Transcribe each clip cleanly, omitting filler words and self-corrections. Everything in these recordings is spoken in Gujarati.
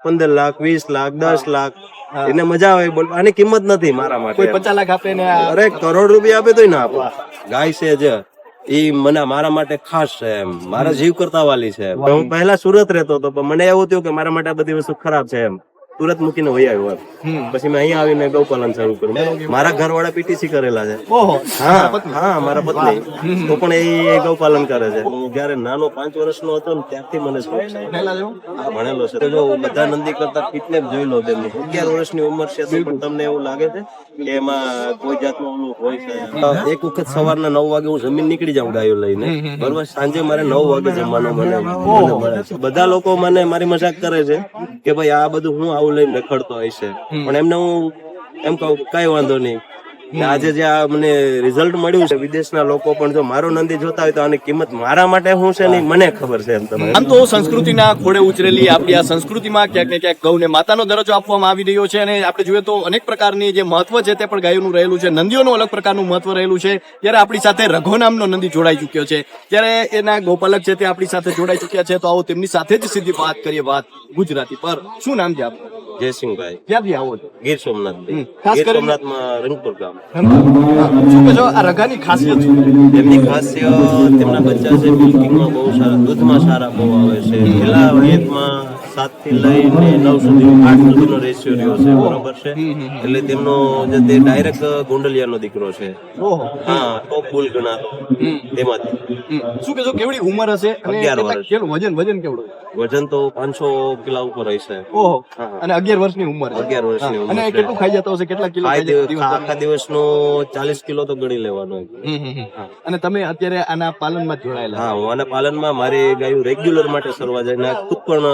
15 લાખ 20 લાખ 10 લાખ એને મજા આવે બોલ, આની કિંમત નથી મારા માટે. કોઈ 50 લાખ આપે ને અરે કરોડ રૂપિયા આપે તોય ના આપો. ગાય છે જે ઈ મને મારા માટે ખાસ છે એમ, મારા જીવ કરતા વાલી છે. હું પહેલા સુરત રહેતો હતો પણ મને એવું થયું કે મારા માટે આ બધી વસ્તુ ખરાબ છે એમ, સુરત મૂકીને વહી આવ્યો. પછી મેં અહીંયા આવીને ગૌપાલન શરૂ કર્યું. મારા ઘરવાળા પીટીસી કરેલા છે. હા મારા પત્ની તો પણ એ ગૌપાલન કરે છે. હું જયારે નાનો 5 વર્ષનો હતો ને ત્યારથી મને શોખ છે. ભણેલો છે. જો બધા નંદી કરતા ફિટનેસ જોઈ લો તેમની. 11 વર્ષની ઉંમર છે તો પણ તમને એવું લાગે છે કે એમાં કોઈ જાતનું ઓલું હોય છે. એક વખત સવારના 9 વાગે હું જમીન નીકળી જાઉં ગાયો લઈને, બરોબર, સાંજે મારે 9 વાગે જમવાનું મને મળે છે. બધા લોકો મને મારી મજાક કરે છે કે ભાઈ આ બધું હું આવું લઈને રખડતો હોય છે, પણ એમને હું એમ કહું કઈ વાંધો નહીં. આજે જે આ મને રિઝલ્ટ મળ્યું છે, વિદેશના લોકો પણ જો મારો નંદી જોતા હોય તો આની કિંમત મારા માટે શું છે નહીં મને ખબર છે. એમ તમે આમ તો સંસ્કૃતિના ખોળે ઉછરેલી આપણી આ સંસ્કૃતિમાં ક્યાંક ને ક્યાંક ગૌને માતાનો દરજ્જો આપવામાં આવી રહ્યો છે, અને આપણે જોઈએ તો અનેક પ્રકારની જે મહત્વ છે તે પણ ગાયોનું રહેલું છે. નંદીઓનું અલગ પ્રકારનું મહત્વ રહેલું છે. ત્યારે આપણી સાથે રઘો નામનો નંદી જોડાઈ ચુક્યો છે, ત્યારે એના ગોપાલક છે તે આપણી સાથે જોડાઈ ચુક્યા છે. તો આવો તેમની સાથે જ સીધી વાત કરીએ, વાત ગુજરાતી પર. શું નામ છે આપનું? જયસિંહભાઈ. ક્યાંથી આવો છો? ગીર સોમનાથ. ખાસ ગીર કરીને સોમનાથમાં રંગપુર ગામ. શું કહેશો આ રઘાની ખાસિયત શું? એમની ખાસિયત તેમના બચ્ચા છે મિલ્કિંગમાં બહુ સારા, દૂધમાં સારા બહુ આવે છે. પેલા વયમાં 7 થી લઈને 9 સુધી 8 સુધીનો રેશિયો રહ્યો છે, બરોબર છે. એટલે તેમનો જે તે ડાયરેક્ટ ગોંડલિયાનો દીકરો છે. ઓહો. હા, ટોપ બુલ ગણાતો તેમાંથી. શું કહેશો કેવડી ઉંમર હશે અને 11 વર્ષ. કેટલું વજન કેવડું? વજન તો 500 કિલો ઉપર હશે. ઓહો. અને 11 વર્ષની ઉંમર છે. 11 વર્ષની ઉંમર અને કેટલું ખાઈ જતો હશે? કેટલા કિલો ખાઈ જતો દિવસ? આખા દિવસનો 40 કિલો તો ગણી લેવાનો. અને તમે અત્યારે આના પાલનમાં જોડાયેલા? હા, હું આના પાલનમાં મારી ગાયો રેગ્યુલર માટે સરવા જાય ને ખુદ પણ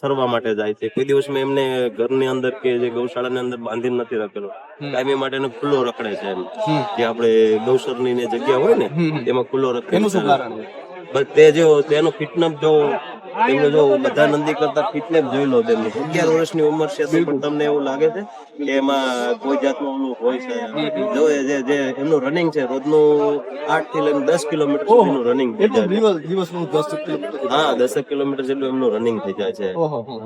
સરવા માટે જાય છે. કોઈ દિવસ મેં એમને ઘરની અંદર કે જે ગૌશાળાની અંદર બાંધીને નથી રાખેલો. કાયમી માટે ખુલ્લો રખડે છે એમ, જે આપણે ગૌસરની ને જગ્યા હોય ને એમાં ખુલ્લો રખડે. એનું શું કારણ છે? બસ તે જો તેનો ફિટનેસ જો તેમને જો બધા નંદી કરતા ફિટનેસ જોઈ લો તેમની. 11 વર્ષની ઉંમર છે તો પણ તમને એવું લાગે છે કે એમાં કોઈ જાતનું ઓલું હોય છે. જો જે એમનું રનિંગ છે રોજનું 8 થી લઈને 10 કિલોમીટર સુધીનું રનિંગ થઈ જાય. દિવસનું 10 કિલોમીટર? હા, 10 કિલોમીટર જેટલું એમનું રનિંગ થઈ જાય છે.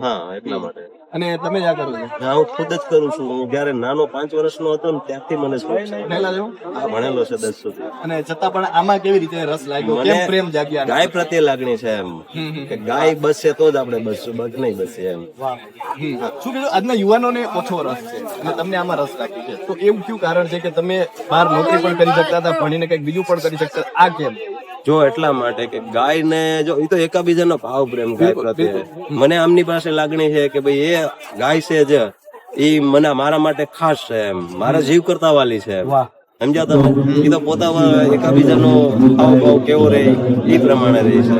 હા, એટલા માટે. અને તમે જ આ કરો છો? હા, હું ખુદ જ કરું છું. હું જયારે નાનો 5 વર્ષનો હતો ને ત્યારથી મને શોખ છે. હા, ભણેલો છે 10 સુધી. અને છતાં પણ આમાં કેવી રીતે રસ લાગ્યો? કેમ પ્રેમ જાગ્યા? ગાય પ્રત્યે લાગણી છે એમ, કે ગાય બસશે તો જ આપણે બસશું, બસ નહીં બસશે એમ. શું કીધું આજના યુવાનોને ઓછો રસ છે અને તમને આમાં રસ લાગી છે, તો એવું કયું કારણ છે કે તમે બહાર નોકરી પણ કરી શકતા હતા, ભણીને કંઈક બીજું પણ કરી શકતા, આ કેમ? જો એટલા માટે કે ગાય ને જો એ તો એકાબીજાનો ભાવ પ્રેમ ગાય પ્રત્યે. મને આમની પાસે લાગણી છે કે ભાઈ એ ગાય છે જે એ મને મારા માટે ખાસ છે એમ, મારા જીવ કરતા વાલી છે એમ. સમજ્યા તમે? એ તો પોતા એકાબીજાનો હાવભાવ કેવો રહે એ પ્રમાણે રહે છે.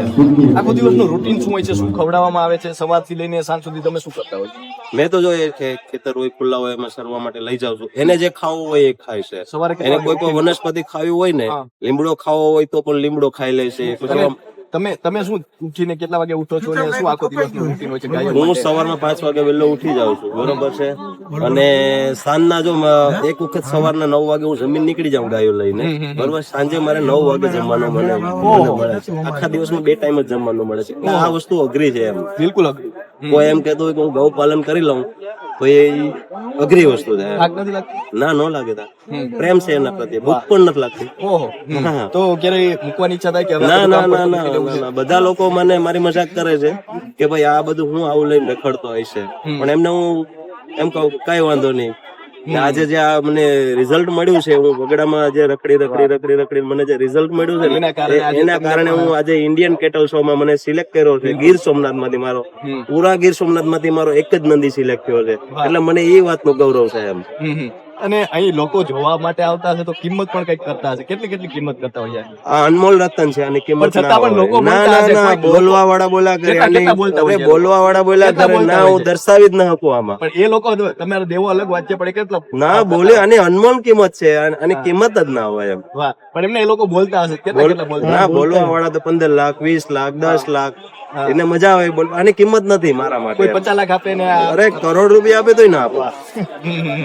આખો દિવસનું રૂટીન શું હોય છે? શું ખવડાવવામાં આવે છે? સવારથી લઈને સાંજ સુધી તમે શું કરતા હોય? મેં તો જો એ ખેતર હોય ખુલ્લા હોય એમાં સરવા માટે લઈ જાઉં છું. એને જે ખાવું હોય એ ખાય છે. સવારે એને કોઈ પણ વનસ્પતિ ખાવી હોય ને, લીમડો ખાવો હોય તો પણ લીમડો ખાઈ લે છે. પછી તમે શું ઉઠીને કેટલા વાગે ઉઠો છો અને શું આખો દિવસનું રૂટીન હોય છે ગાયો હું માટે? સવારમાં 5 વાગે વહેલો ઉઠી જાઉં છું, બરોબર છે. અને સાંજના જો એક વખત સવારના 9 વાગે હું જમીન નીકળી જાઉં ગાયો લઈને, બરોબર. સાંજે મારે 9 વાગે જમવાનું મને મળે છે. આખા દિવસમાં 2 ટાઈમ જ જમવાનું મળે છે. આ વસ્તુ અઘરી છે એમ. બિલકુલ અઘરી. કોઈ એમ કહેતો હોય કે હું ગૌ પાલન કરી લઉં તો એ અઘરી વસ્તુ છે. થાક નથી લાગતી? ના, ન લાગે. પ્રેમ છે એના પ્રત્યે, ભૂખ પણ નથી લાગતી. ઓહો. તો ક્યારે મૂકવાની ઈચ્છા થાય કે હવે ના ના ના ના, બધા લોકો મને મારી મજાક કરે છે કે ભાઈ આ બધું હું આવું લઈને રખડતો હોય છે, પણ એમને હું એમ કહું કઈ વાંધો નહીં. આજે જે આ મને રિઝલ્ટ મળ્યું છે, હું વગડામાં જે રખડી મને જે રિઝલ્ટ મળ્યું છે એના કારણે હું આજે ઇન્ડિયન કેટલ શો માં મને સિલેક્ટ કર્યો છે. ગીર સોમનાથ માંથી મારો પૂરા ગીર સોમનાથ માંથી મારો એક જ નંદી સિલેક્ટ થયો છે, એટલે મને એ વાતનું ગૌરવ છે એમ. અને અહીં લોકો જોવા માટે આવતા હશે તો કિંમત પણ કઈક કરતા હશે. કેટલી કિંમત કરતા હોય? આ અનમોલ રતન છે, આની કિંમત છતાં પણ લોકો ના બોલવા વાળા બોલા કરે, બોલવા વાળા બોલા કરે ના, હું દર્શાવી જ ન શકું આમાં. પણ એ લોકો તમારે દેવો અલગ વાત છે, પણ કેટલા ના બોલે, આની અનમોલ કિંમત છે, આની કિંમત જ ના હોય એમ. વાહ. પણ એમને એ લોકો બોલતા હશે, કેટલા બોલતા? ના, બોલવા વાળા તો 15 લાખ 20 લાખ 10 લાખ એને મજા આવે બોલ, આની કિંમત નથી મારા માટે. કોઈ 50 લાખ આપે ને અરે કરોડ રૂપિયા આપે તોય ના આપો.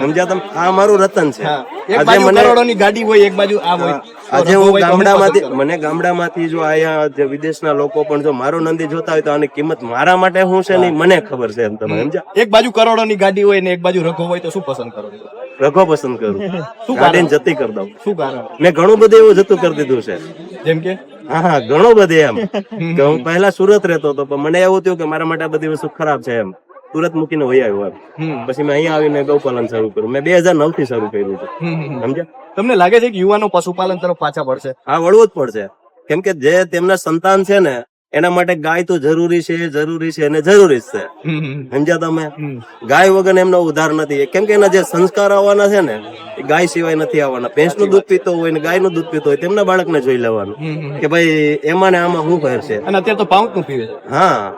સમજ્યા તમે? આ મારું રતન છે. હા. એક આજે બાજુ મને કરોડોની ગાડી હોય, એક બાજુ આ હોય. આજે તો હું હોય તો હું ગામડામાંથી પસંદ કરું. મને ગામડામાંથી જો આયા જે વિદેશના લોકો પણ જો મારો નંદી જોતા હોય તો આની કિંમત મારા માટે શું છે ને ઈ મને ખબર છે. એમ તમે સમજ્યા? એક બાજુ કરોડોની ગાડી હોય ને એક બાજુ રઘો હોય તો શું પસંદ કરો? રઘો પસંદ કરું. શું ગાડીને કારણ? જતી કરી દઉં. શું કારણ? મેં ઘણું બધું એવું જતું કરી દીધું છે. જેમ કે હા, ઘણું બધું એમ કે હું પહેલા સુરત રહેતો હતો, પણ મને એવું થયું કે મારા માટે આ બધી વસ્તુ ખરાબ છે એમ. સુરત મૂકીને વહી આવ્યો એમ. પછી મેં અહીંયા આવીને ગૌપાલન શરૂ કર્યું. મેં 2009 થી શરૂ કર્યું છે. સમજ્યા? તમને લાગે છે કે યુવાનો પશુપાલન તરફ પાછા પડશે? આ વળવું જ પડશે. કેમ કે જે તેમના સંતાન છે ને એના માટે ગાય તો જરૂરી છે અને જરૂરી જ છે. સમજ્યા તમે? ગાય વગર એમનો ઉદ્ધાર નથી. કેમ કે એના જે સંસ્કાર આવવાના છે ને એ ગાય સિવાય નથી આવવાના. ભેંસનું દૂધ પીતો હોય ને ગાયનું દૂધ પીતો હોય તેમના બાળકને જોઈ લેવાનું કે ભાઈ એમાં ને આમાં શું ફેર છે. અને અત્યારે તો પાઉન્ડ નું પીવે છે. હા,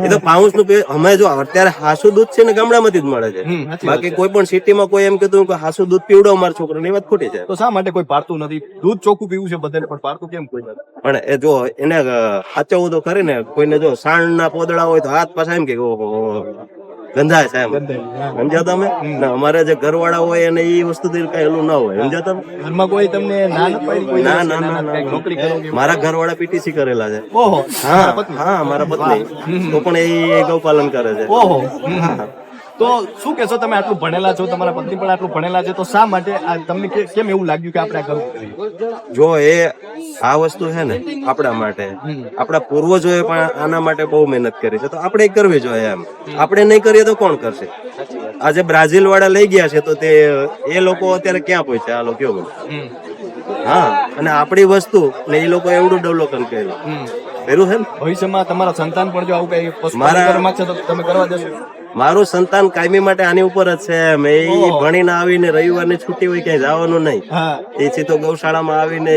એ તો પાઉન્સ નું અમે જો અત્યારે હાસુ દૂધ છે ને ગામડામાંથી જ મળે છે. બાકી કોઈ પણ સિટીમાં કોઈ એમ કીધું કે હાસુ દૂધ પીવડાવ મારા છોકરાને, એ વાત ખોટી છે. તો શા માટે કોઈ પાડતું નથી? દૂધ ચોખ્ખું પીવું છે બધાને, પણ પાડતું કેમ કોઈ નથી? પણ એ જો એને સાચવવું તો ખરી ને. કોઈને જો સાણ ના પોદડા હોય તો હાથ પાછા એમ કે ઓહો ગંધાય છે એમ. સમજ્યા તમે? ને અમારે જે ઘરવાળા હોય એને એ વસ્તુ કઈ એલું ના હોય. સમજ્યા તમે? ઘરમાં કોઈ તમને ના નથી પાડી? કોઈ ના દિવસ ના ના ના ના કંઈક નોકરી કરો કે? મારા ઘરવાળા પીટીસી કરેલા છે. ઓહો, હા હા, મારા પત્ની તો પણ એ ગૌપાલન કરે છે. ઓહો. તો શું કહેશો તમે? આટલું ભણેલા છો, તમારા પત્ની પણ આટલું ભણેલા છે, તો શા માટે આ તમને કેમ એવું લાગ્યું કે આપણે આ કરવું જોઈએ? જો આ વસ્તુ છે ને આપણા માટે, આપણા પૂર્વજોએ પણ આના માટે બહુ મહેનત કરી છે, તો આપણે કરવી જોઈએ એમ. આપણે નહીં કરીએ તો કોણ કરશે? આજે બ્રાઝિલ વાળા લઈ ગયા છે તો એ લોકો અત્યારે ક્યાં પહોંચ્યા? હાલો કયો મને. હા, અને આપણી વસ્તુ ને એ લોકો એવડું ડેવલપમેન્ટ કર્યું છે ને. ભવિષ્યમાં તમારા સંતાન પણ જો આવું કઈ પશુપાલન મારા- કરવા માંગશે તો તમે કરવા દેશો? મારું સંતાન કાયમી માટે આની ઉપર જ છે એમ. એ ભણીને આવીને રવિવારની છુટ્ટી હોય ક્યાંય જવાનું નહીં. હા, એ સીધો ગૌશાળામાં આવીને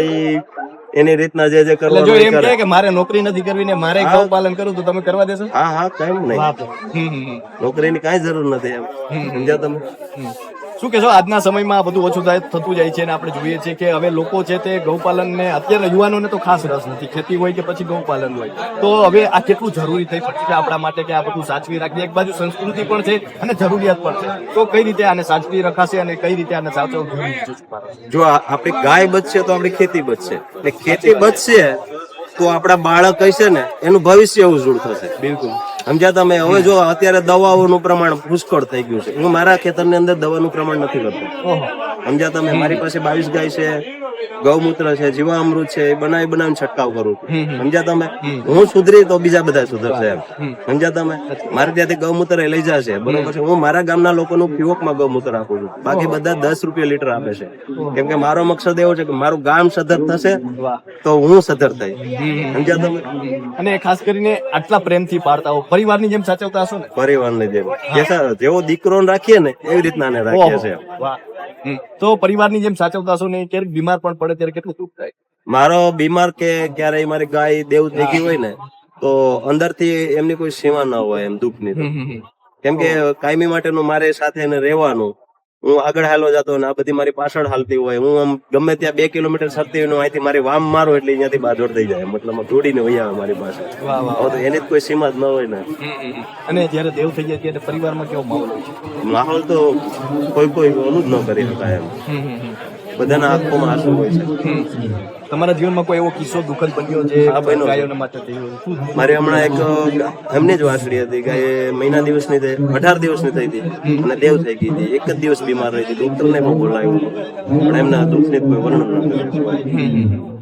એની રીતના જે એટલે જો કરવાનું એ એમ કરે. કહે કે મારે નોકરી નથી કરવી ને મારે ગૌ પાલન કરવું, તો તમે કરવા દેશો? હા હા, કેમ નહીં. નોકરીની કાંઈ જરૂર નથી એમ. સમજ્યા તમે? શું કહેશો? આજના સમયમાં આ બધું ઓછું થતું જાય છે અને આપણે જોઈએ છીએ કે હવે લોકો છે તે ગૌપાલનને, અત્યારે યુવાનોને તો ખાસ રસ નથી, ખેતી હોય કે પછી ગૌપાલન હોય. તો હવે આ કેટલું જરૂરી થઈ પડશે આપણા માટે કે આ બધું સાચવી રાખીએ? એક બાજુ સંસ્કૃતિ પણ છે અને જરૂરિયાત પણ છે, તો કઈ રીતે આને સાચવી રખાશે અને કઈ રીતે આને સાચવવું જોઈએ? જો આપણી ગાય બચશે તો આપણી ખેતી બચશે, એટલે ખેતી બચશે તો આપણા બાળક હશે ને એનું ભવિષ્ય ઉજ્જવળ થશે. બિલકુલ. સમજ્યા તમે? હવે જો અત્યારે દવાઓનું પ્રમાણ પુષ્કળ થઈ ગયું છે. હું મારા ખેતરની અંદર દવાનું પ્રમાણ નથી કરતો. સમજ્યા તમે? મારી પાસે 22 ગાય છે, ગૌમૂત્ર છે, જીવામૃત છે, એ બનાવીને છંટકાવ કરું છું. સમજ્યા તમે? હું સુધરી તો બીજા બધા સુધરશે એમ. સમજ્યા તમે? મારે ત્યાંથી ગૌમૂત્ર લઈ જશે, બરોબર છે. હું મારા ગામના લોકોનું પીઓકમાં ગૌમૂત્ર આપું છું. બાકી બધા 10 રૂપિયા લીટર આપે છે. કેમ કે મારો મકસદ એવો છે કે મારું ગામ સધર થશે તો હું સધર થઈશ. સમજ્યા તમે? અને ખાસ કરીને આટલા પ્રેમથી પાડતા હો, પરિવારની જેમ સાચવતા હશો ને? પરિવારની જેમ જેવો દીકરો રાખીએ ને એવી રીતના આને રાખીએ છે. વાહ. તો પરિવારની જેમ સાચવતા હશો ને? ક્યારેક બીમાર પણ પડે ત્યારે કેટલું દુઃખ થાય? મારો બીમાર કે ક્યારેય મારી ગાય દેવ થઈ ગઈ હોય ને તો અંદરથી એમની કોઈ સીમા ન હોય એમ દુઃખની તો. કેમ કે કાયમી માટેનું મારે સાથે એને રહેવાનું. હું આગળ હાલો જતો અને આ બધી મારી પાછળ હાલતી હોય. હું આમ ગમે ત્યાં 2 કિલોમીટર સરતી હોય અહીંથી મારી વામ મારો એટલે અહીંયાથી બાજોડ થઈ જાય, મતલબ જોડીને વહી આવે મારી પાસે. હવે તો એની જ કોઈ સીમા જ ન હોય ને. અને જયારે દેવ થઈ જાય ત્યારે પરિવારમાં કેવો માહોલ હોય છે? માહોલ તો કોઈ ઓલું જ ન કરી શકાય એમ. બધાના આંખોમાં આંસુ હોય છે. તમારા જીવનમાં કોઈ એવો કિસ્સો દુઃખદ બન્યો જે હા, બન્યો. ગાયોને માટે થયો? શું? મારે હમણાં એક એમની જ વાસળી હતી, ગાય મહિના દિવસની થઈ, 18 દિવસની થઈ હતી અને દેવ થઈ ગઈ હતી. એક જ દિવસ બીમાર રહી હતી. ડોક્ટરને પણ બોલાવ્યું પણ એમના દુઃખની કોઈ વર્ણન ન કર્યું.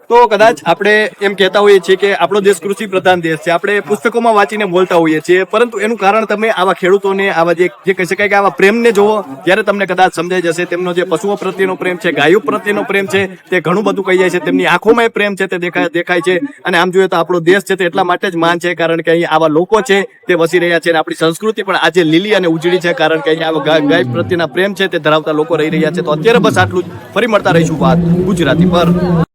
તો કદાચ આપણે એમ કહેતા હોઈએ છીએ કે આપણો દેશ કૃષિ પ્રધાન દેશ છે, આપણે પુસ્તકોમાં વાંચીને બોલતા હોઈએ છીએ, પરંતુ એનું કારણ તમે આવા ખેડૂતોને, આવા જે કહી શકાય કે આવા પ્રેમને જોવો ત્યારે તમને કદાચ સમજાઈ જશે. તેમનો જે પશુઓ પ્રત્યેનો પ્રેમ છે, ગાયો પ્રત્યેનો પ્રેમ છે, તે ઘણું બધું કહી જાય છે. તેમની આંખોમાં એ પ્રેમ છે તે દેખાય છે. અને આમ જોઈએ તો આપણો દેશ છે તે એટલા માટે જ માન છે કારણ કે અહીં આવા લોકો છે તે વસી રહ્યા છે અને આપણી સંસ્કૃતિ પણ આજે લીલી અને ઉજળી છે કારણ કે અહીં આવા ગાય પ્રત્યેના પ્રેમ છે તે ધરાવતા લોકો રહી રહ્યા છે. તો અત્યારે બસ આટલું જ. ફરી મળતા રહીશું વાત ગુજરાતી પર.